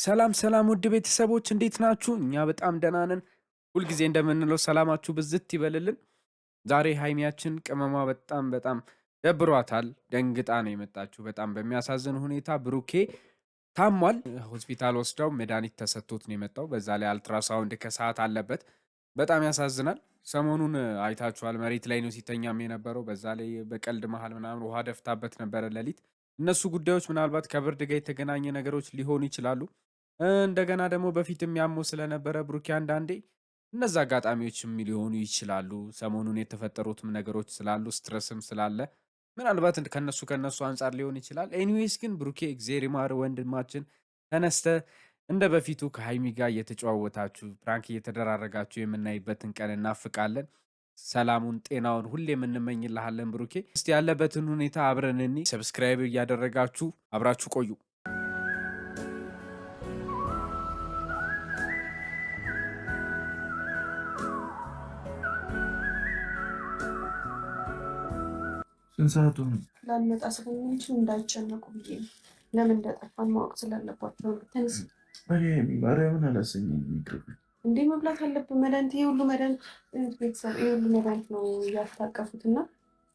ሰላም ሰላም ውድ ቤተሰቦች እንዴት ናችሁ? እኛ በጣም ደህና ነን። ሁልጊዜ እንደምንለው ሰላማችሁ ብዝት ይበልልን። ዛሬ ሀይሚያችን ቅመሟ በጣም ደብሯታል። ደንግጣ ነው የመጣችሁ። በጣም በሚያሳዝን ሁኔታ ብሩኬ ታሟል። ሆስፒታል ወስደው መድኃኒት ተሰጥቶት ነው የመጣው። በዛ ላይ አልትራሳውንድ ከሰዓት አለበት። በጣም ያሳዝናል። ሰሞኑን አይታችኋል። መሬት ላይ ነው ሲተኛም የነበረው። በዛ ላይ በቀልድ መሃል ምናምን ውሃ ደፍታበት ነበረ ሌሊት። እነሱ ጉዳዮች ምናልባት ከብርድ ጋር የተገናኘ ነገሮች ሊሆኑ ይችላሉ። እንደገና ደግሞ በፊትም ያመው ስለነበረ ብሩኬ አንዳንዴ እነዛ አጋጣሚዎችም ሊሆኑ ይችላሉ። ሰሞኑን የተፈጠሩትም ነገሮች ስላሉ ስትረስም ስላለ ምናልባት ከነሱ አንጻር ሊሆን ይችላል። ኤኒዌይስ ግን ብሩኬ እግዜር ይማር ወንድማችን፣ ተነስተ እንደ በፊቱ ከሀይሚ ጋር እየተጨዋወታችሁ ፕራንክ እየተደራረጋችሁ የምናይበትን ቀን እናፍቃለን። ሰላሙን ጤናውን ሁሌ የምንመኝልሃለን ብሩኬ። እስቲ ያለበትን ሁኔታ አብረን እኒ ሰብስክራይብ እያደረጋችሁ አብራችሁ ቆዩ። ስንት ሰዓቱ ነው? ላልመጣ ስለምንችል እንዳይጨነቁ ብዬ ነው። ለምን እንደጠፋን ማወቅ ስላለባቸው ነው። ተነስ። ማርያምን አላሰኘኝ። የሚቅርብ እንዴ መብላት አለብን። መድኃኒት ይሄ ሁሉ መድኃኒት ቤተሰብ ይሄ ሁሉ መድኃኒት ነው እያስታቀፉት እና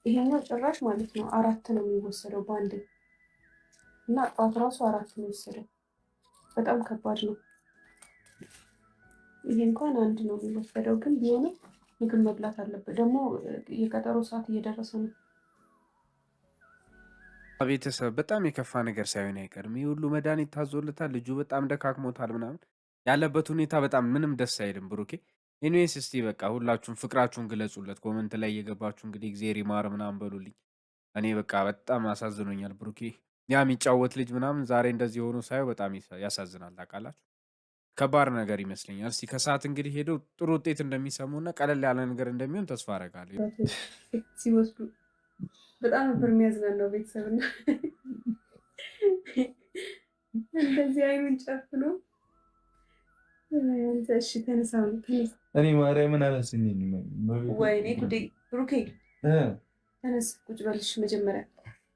ይሄኛው ጭራሽ ማለት ነው 4 ነው የሚወሰደው በአንድ እና ጠዋት ራሱ 4 ነው የወሰደው። በጣም ከባድ ነው። ይሄ እንኳን 1 ነው የሚወሰደው፣ ግን ቢሆንም ምግብ መብላት አለብን። ደግሞ የቀጠሮ ሰዓት እየደረሰ ነው። ቤተሰብ በጣም የከፋ ነገር ሳይሆን አይቀርም። ይህ ሁሉ መድኃኒት ታዞለታል። ልጁ በጣም ደካክሞታል ምናምን ያለበት ሁኔታ በጣም ምንም ደስ አይልም። ብሩኬ ኤኒዌይስ እስቲ በቃ ሁላችሁም ፍቅራችሁን ግለጹለት። ኮመንት ላይ እየገባችሁ እንግዲህ እግዜር ይማር ምናምን በሉልኝ። እኔ በቃ በጣም አሳዝኖኛል ብሩኬ። ያ የሚጫወት ልጅ ምናምን ዛሬ እንደዚህ ሆኖ ሳየው በጣም ያሳዝናል። ታውቃላችሁ ከባድ ነገር ይመስለኛል። እስቲ ከሰዓት እንግዲህ ሄደው ጥሩ ውጤት እንደሚሰሙና ቀለል ያለ ነገር እንደሚሆን ተስፋ አደርጋለሁ። ሲወስዱ በጣም ነበር የሚያዝናናው። ቤተሰብና እንደዚህ አይኑን ጨፍኖ እሺ ተነሳ ተነሳ። እኔ ማርያምን አላሰኘኝም። ወይኔ ጉዴ! ብሩኬ ተነስ፣ ቁጭ በልሽ መጀመሪያ።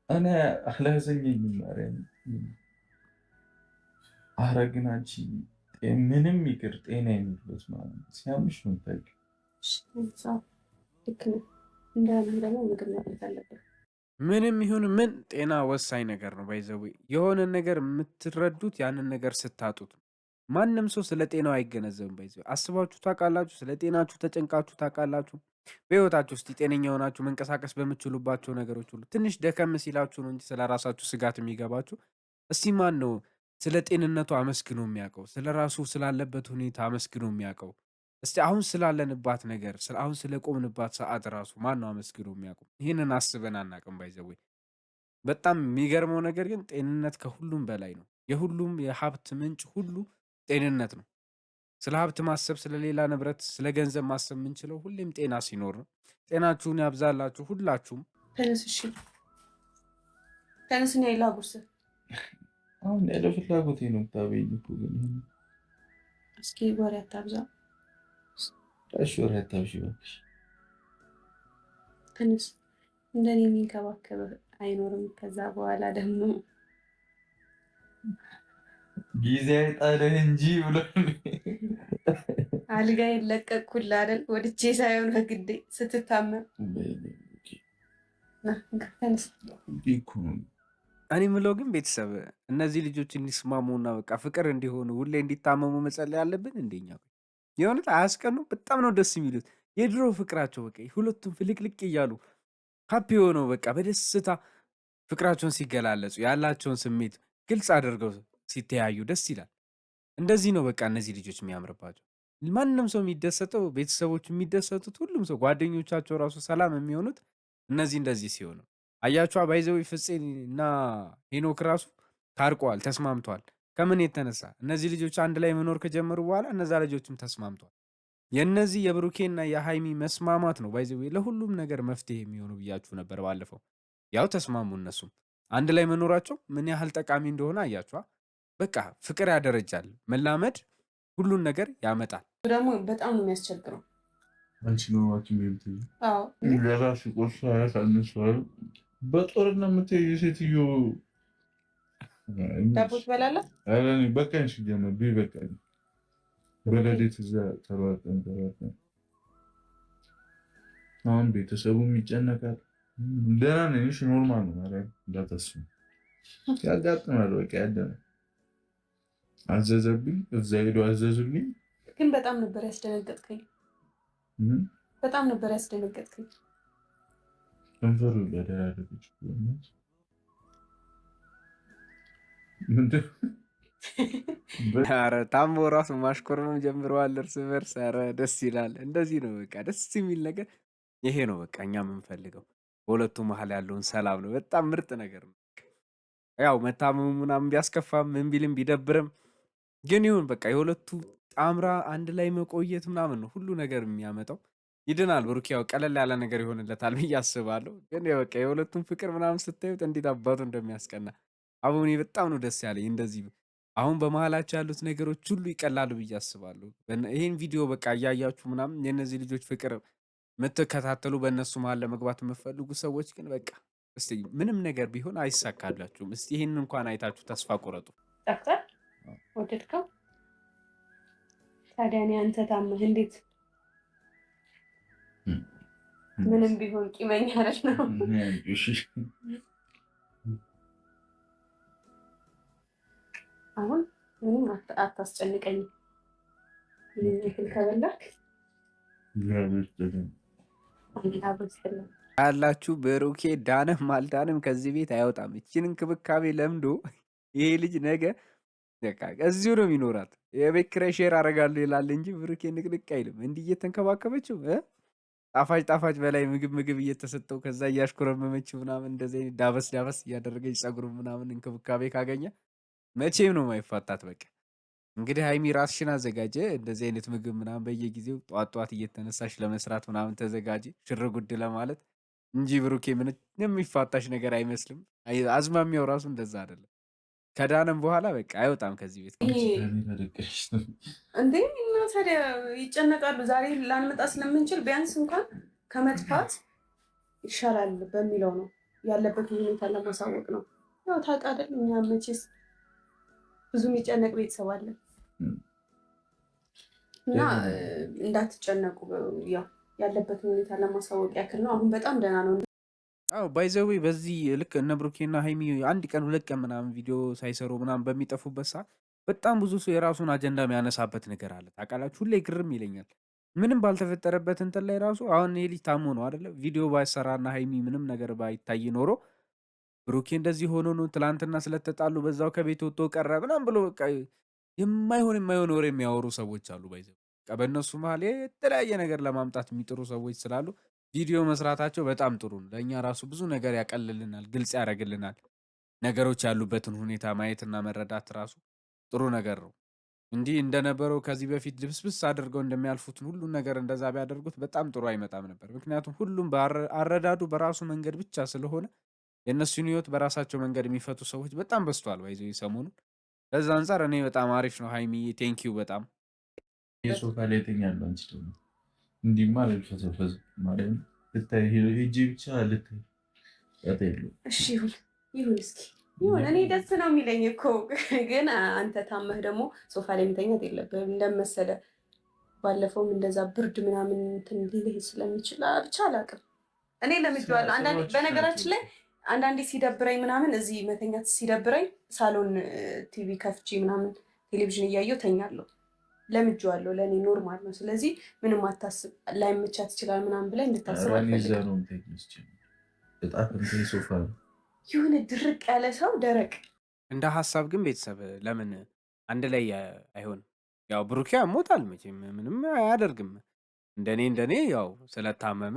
እኔ አላሰኘኝም ማርያም። ኧረ ግን አንቺ ምንም ይቅር ጤና የሚሉት ማለት ሲያምሽ ነው ታውቂው። ልክ ነው። እንዳያምህ ደግሞ ምግብ መብላት አለብን። ምንም ይሁን ምን ጤና ወሳኝ ነገር ነው። ባይዘዌ የሆነ ነገር የምትረዱት ያንን ነገር ስታጡት። ማንም ሰው ስለ ጤናው አይገነዘብም። ባይዘዌ አስባችሁ ታውቃላችሁ? ስለ ጤናችሁ ተጨንቃችሁ ታውቃላችሁ? በህይወታችሁ ውስጥ ጤነኛ ሆናችሁ መንቀሳቀስ በምትችሉባቸው ነገሮች ሁሉ ትንሽ ደከም ሲላችሁ ነው እንጂ ስለ ራሳችሁ ስጋት የሚገባችሁ። እስቲ ማን ነው ስለ ጤንነቱ አመስግኖ የሚያውቀው? ስለ ራሱ ስላለበት ሁኔታ አመስግኖ የሚያውቀው? እስቲ አሁን ስላለንባት ነገር አሁን ስለቆምንባት ሰዓት ራሱ ማን ነው አመስግኖ የሚያውቁ? ይህንን አስበን አናውቅም። ባይዘዌ በጣም የሚገርመው ነገር ግን ጤንነት ከሁሉም በላይ ነው። የሁሉም የሀብት ምንጭ ሁሉ ጤንነት ነው። ስለ ሀብት ማሰብ፣ ስለሌላ ንብረት፣ ስለ ገንዘብ ማሰብ የምንችለው ሁሌም ጤና ሲኖር ነው። ጤናችሁን ያብዛላችሁ ሁላችሁም። ተነስ፣ እሺ ተነስና ይላጉስ። አሁን ያለ ፍላጎቴ ነው የምታበይኝ እኮ ግን እስኪ ወሬ አታብዛ። እሺ ወሬ አታብሺ እባክሽ። ተነስ። እንደኔ የሚንከባከብ አይኖርም። ከዛ በኋላ ደግሞ ጊዜ አይጣልህ እንጂ ብሎ አልጋ የለቀቅኩልህ አይደል? ወድጄ ሳይሆን በግዴ ስትታመም። ተነስ። እኔ ምለው ግን ቤተሰብ እነዚህ ልጆች እንዲስማሙና በቃ ፍቅር እንዲሆኑ ሁሌ እንዲታመሙ መጸለይ አለብን። እንደኛ የእውነት አያስቀኑ? በጣም ነው ደስ የሚሉት የድሮ ፍቅራቸው። በቃ ሁለቱም ፍልቅልቅ እያሉ ሀፒ ሆነው በቃ በደስታ ፍቅራቸውን ሲገላለጹ ያላቸውን ስሜት ግልጽ አድርገው ሲተያዩ ደስ ይላል። እንደዚህ ነው በቃ እነዚህ ልጆች የሚያምርባቸው። ማንም ሰው የሚደሰተው፣ ቤተሰቦች የሚደሰቱት፣ ሁሉም ሰው ጓደኞቻቸው ራሱ ሰላም የሚሆኑት እንደዚህ ሲሆኑ አያቿ። ባይዘው ፍፄ እና ሄኖክ ራሱ ታርቀዋል፣ ተስማምተዋል። ከምን የተነሳ እነዚህ ልጆች አንድ ላይ መኖር ከጀመሩ በኋላ እነዛ ልጆችም ተስማምተዋል። የእነዚህ የብሩኬና የሃይሚ መስማማት ነው ባይዘው ለሁሉም ነገር መፍትሄ የሚሆኑ ብያችሁ ነበር ባለፈው። ያው ተስማሙ። እነሱም አንድ ላይ መኖራቸው ምን ያህል ጠቃሚ እንደሆነ አያችኋ። በቃ ፍቅር ያደረጃል፣ መላመድ ሁሉን ነገር ያመጣል። ደግሞ በጣም ነው የሚያስቸግረው። አንቺ ነው ሐኪም ቤት ለራሱ ቆርሳ ያሳንሷል። በጦርነት የምትሄጂ ሴትዮ ዳቦ ትበላለህ? ኧረ እኔ በቃኝ ሲጀመር ቢ በቃኝ። በሌሊት እዛ ተሯጠን አሁን ቤተሰቡም ይጨነቃል። ደህና ነኝ። እሺ ኖርማል ነው። ኧረ እንዳታስቡ ያጋጥማል። በቃ ያለ ነው። አዘዘብኝ፣ እዛ ሄዶ አዘዙልኝ። ግን በጣም ነበር ያስደነገጥከኝ። በጣም ነበር ያስደነገጥከኝ። ከንፈሩ ያደራረገች ምንድን ኧረ ታሞ ራሱ ማሽኮርመም ጀምረዋል እርስ በርስ። ኧረ ደስ ይላል። እንደዚህ ነው በቃ ደስ የሚል ነገር ይሄ ነው በቃ እኛ የምንፈልገው። በሁለቱ መሀል ያለውን ሰላም ነው። በጣም ምርጥ ነገር ነው። ያው መታመሙ ምናምን ቢያስከፋም ምን ቢልም ቢደብርም ግን ይሁን በቃ የሁለቱ ጣምራ አንድ ላይ መቆየት ምናምን ነው ሁሉ ነገር የሚያመጣው። ይድናል ብሩክ፣ ያው ቀለል ያለ ነገር ይሆንለታል ብዬ አስባለሁ። ግን በቃ የሁለቱም ፍቅር ምናምን ስታዩት እንዴት አባቱ እንደሚያስቀና አሁን እኔ በጣም ነው ደስ ያለኝ። እንደዚህ አሁን በመሀላቸው ያሉት ነገሮች ሁሉ ይቀላሉ ብዬ አስባለሁ። ይሄን ቪዲዮ በቃ እያያችሁ ምናምን የእነዚህ ልጆች ፍቅር የምትከታተሉ በእነሱ መሀል ለመግባት የምትፈልጉ ሰዎች ግን በቃ እስቲ ምንም ነገር ቢሆን አይሳካላችሁም። እስቲ ይህን እንኳን አይታችሁ ተስፋ ቆረጡ። ዶክተር ወደድከው? ታዲያ እኔ አንተ ታመህ እንዴት ምንም ቢሆን ቂመኛ አይደል ነው? አሁን ምንም አታስጨንቀኝ። ይህን ከበላክ ያላችሁ ብሩኬ ዳንም አልዳንም ከዚህ ቤት አይወጣም። እችን እንክብካቤ ለምዶ ይሄ ልጅ ነገ በቃ እዚሁ ነው የሚኖራት። የቤት ኪራይ ሼር አደርጋለሁ ይላል እንጂ ብሩኬ ንቅንቅ አይልም። እንዲህ እየተንከባከበችው ጣፋጭ ጣፋጭ በላይ ምግብ እየተሰጠው ከዛ እያሽኮረመመችው ምናምን እንደዚህ ዳበስ ዳበስ እያደረገች ጸጉሩ ምናምን እንክብካቤ ካገኘ መቼም ነው ማይፋታት። በቃ እንግዲህ ሀይሚ ራስሽን አዘጋጀ። እንደዚህ አይነት ምግብ ምናምን በየጊዜው ጠዋት ጠዋት እየተነሳሽ ለመስራት ምናምን ተዘጋጀ፣ ሽር ጉድ ለማለት እንጂ ብሩኬ ምን የሚፋታሽ ነገር አይመስልም። አዝማሚያው ራሱ እንደዛ አይደለም። ከዳንም በኋላ በቃ አይወጣም ከዚህ ቤት እንዴ። እና ታዲያ ይጨነቃሉ። ዛሬ ላንመጣ ስለምንችል ቢያንስ እንኳን ከመጥፋት ይሻላል በሚለው ነው ያለበትን ሁኔታ ለማሳወቅ ነው። ያው ታውቃ አይደል እኛ መቼስ ብዙ የሚጨነቅ ቤተሰብ አለ እና እንዳትጨነቁ ያው ያለበትን ሁኔታ ለማሳወቅ ያክል ነው። አሁን በጣም ደህና ነው። አዎ ባይዘዌ በዚህ ልክ እነ ብሩኬና ሀይሚ አንድ ቀን ሁለት ቀን ምናምን ቪዲዮ ሳይሰሩ ምናምን በሚጠፉበት ሰዓት በጣም ብዙ ሰው የራሱን አጀንዳ የሚያነሳበት ነገር አለ። ታውቃላችሁ፣ ሁሌ ግርም ይለኛል። ምንም ባልተፈጠረበት እንትን ላይ ራሱ አሁን ይሄ ልጅ ታሞ ነው አይደለ? ቪዲዮ ባይሰራና ሀይሚ ምንም ነገር ባይታይ ኖሮ ብሩኬ እንደዚህ ሆኖ ነው ትላንትና ስለተጣሉ በዛው ከቤት ወጥቶ ቀረ ምናምን ብሎ በቃ የማይሆን ወሬ የሚያወሩ ሰዎች አሉ። ባይዘ በእነሱ መሀል የተለያየ ነገር ለማምጣት የሚጥሩ ሰዎች ስላሉ ቪዲዮ መስራታቸው በጣም ጥሩ ነው። ለእኛ ራሱ ብዙ ነገር ያቀልልናል፣ ግልጽ ያደርግልናል። ነገሮች ያሉበትን ሁኔታ ማየትና መረዳት ራሱ ጥሩ ነገር ነው። እንዲህ እንደነበረው ከዚህ በፊት ልብስብስ አድርገው እንደሚያልፉትን ሁሉን ነገር እንደዛ ቢያደርጉት በጣም ጥሩ አይመጣም ነበር። ምክንያቱም ሁሉም አረዳዱ በራሱ መንገድ ብቻ ስለሆነ የእነሱን ህይወት በራሳቸው መንገድ የሚፈቱ ሰዎች በጣም በዝቷል። ባይዘ ሰሞኑን ከዛ አንጻር እኔ በጣም አሪፍ ነው። ሀይሚዬ ቴንኪው በጣም የሶፋ ላይ ተኛለሁ። አንቺ ደግሞ እንዲማ ልፈዘፈዝ ማለት ልታይ ሄጄ ብቻ ልታይ እሺ ይሁን እስኪ ይሁን። እኔ ደስ ነው የሚለኝ እኮ ግን አንተ ታመህ ደግሞ ሶፋ ላይ መተኛት የለብህም። እንደመሰለ ባለፈውም እንደዛ ብርድ ምናምን እንትን ሊልህ ስለሚችል ብቻ አላውቅም። እኔ ለምጄዋለሁ። አንዳንዴ በነገራችን ላይ አንዳንዴ ሲደብረኝ ምናምን እዚህ መተኛት ሲደብረኝ ሳሎን ቲቪ ከፍቼ ምናምን ቴሌቪዥን እያየሁ ተኛለሁ። ለምጄዋለሁ። ለእኔ ኖርማል ነው። ስለዚህ ምንም አታስብ። ላይመቻት ይችላል ምናምን ብለህ እንድታስብ አልፈልግም። የሆነ ድርቅ ያለ ሰው ደረቅ እንደ ሀሳብ ግን ቤተሰብ ለምን አንድ ላይ አይሆንም? ያው ብሩኬ አሞታል መቼም ምንም አያደርግም። እንደኔ ያው ስለታመመ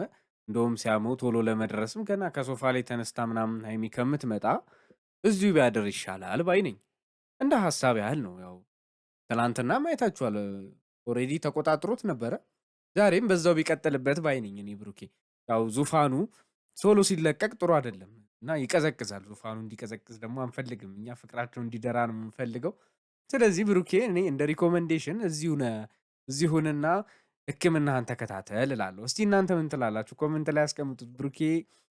እንደውም ሲያመው ቶሎ ለመድረስም ገና ከሶፋ ላይ ተነስታ ምናምን ሀይሚ ከምትመጣ እዚሁ ቢያደር ይሻላል ባይ ነኝ። እንደ ሀሳብ ያህል ነው። ያው ትናንትና ማየታችኋል። ኦልሬዲ ተቆጣጥሮት ነበረ። ዛሬም በዛው ቢቀጥልበት ባይ ነኝ እኔ ብሩኬ። ያው ዙፋኑ ቶሎ ሲለቀቅ ጥሩ አይደለም እና ይቀዘቅዛል። ዙፋኑ እንዲቀዘቅዝ ደግሞ አንፈልግም እኛ፣ ፍቅራቸው እንዲደራ ነው የምንፈልገው። ስለዚህ ብሩኬ እኔ እንደ ሪኮመንዴሽን እዚሁንና ሕክምናህን ተከታተል እላለሁ። እስቲ እናንተ ምን ትላላችሁ? ኮመንት ላይ ያስቀምጡት። ብሩኬ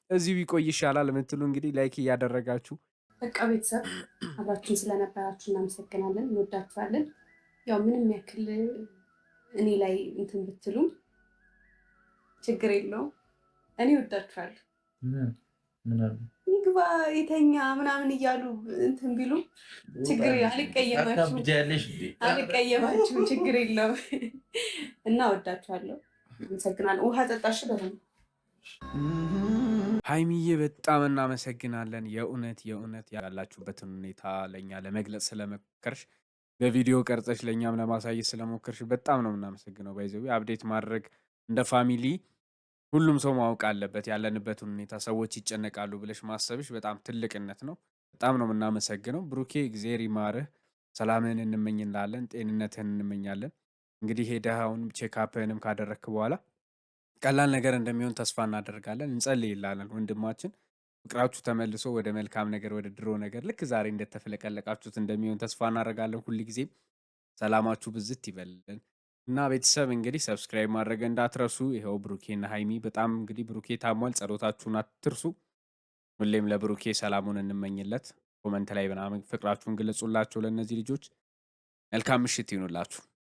እዚሁ ቢቆይ ይሻላል የምትሉ እንግዲህ ላይክ እያደረጋችሁ በቃ ቤተሰብ አብራችሁን ስለነበራችሁ እናመሰግናለን፣ እንወዳችኋለን። ያው ምንም ያክል እኔ ላይ እንትን ብትሉም ችግር የለውም። እኔ እወዳችኋለሁ። ይግባ የተኛ ምናምን እያሉ እንትን ቢሉ ችግር አልቀየማችሁም፣ ችግር የለውም እና እወዳችኋለሁ። አመሰግናለሁ። ውሃ ጠጣሽ በደንብ ሀይሚዬ በጣም እናመሰግናለን። የእውነት ያላችሁበትን ሁኔታ ለእኛ ለመግለጽ ስለሞከርሽ በቪዲዮ ቀርጸሽ ለእኛም ለማሳየት ስለሞከርሽ በጣም ነው የምናመሰግነው። ባይዘዊ አፕዴት ማድረግ እንደ ፋሚሊ ሁሉም ሰው ማወቅ አለበት ያለንበትን ሁኔታ። ሰዎች ይጨነቃሉ ብለሽ ማሰብሽ በጣም ትልቅነት ነው። በጣም ነው የምናመሰግነው። ብሩኬ እግዜር ይማርህ፣ ሰላምህን እንመኝላለን፣ ጤንነትህን እንመኛለን። እንግዲህ ሄደህ አሁን ቼክአፕህንም ካደረግክ በኋላ ቀላል ነገር እንደሚሆን ተስፋ እናደርጋለን። እንጸልይላለን ወንድማችን። ፍቅራችሁ ተመልሶ ወደ መልካም ነገር ወደ ድሮ ነገር ልክ ዛሬ እንደተፈለቀለቃችሁት እንደሚሆን ተስፋ እናደርጋለን። ሁልጊዜም ሰላማችሁ ብዝት ይበልልን እና ቤተሰብ እንግዲህ ሰብስክራይብ ማድረግ እንዳትረሱ። ይኸው ብሩኬና ሀይሚ በጣም እንግዲህ ብሩኬ ታሟል፣ ጸሎታችሁን አትርሱ። ሁሌም ለብሩኬ ሰላሙን እንመኝለት። ኮመንት ላይ ምናምን ፍቅራችሁን ግለጹላቸው ለእነዚህ ልጆች። መልካም ምሽት ይሁንላችሁ።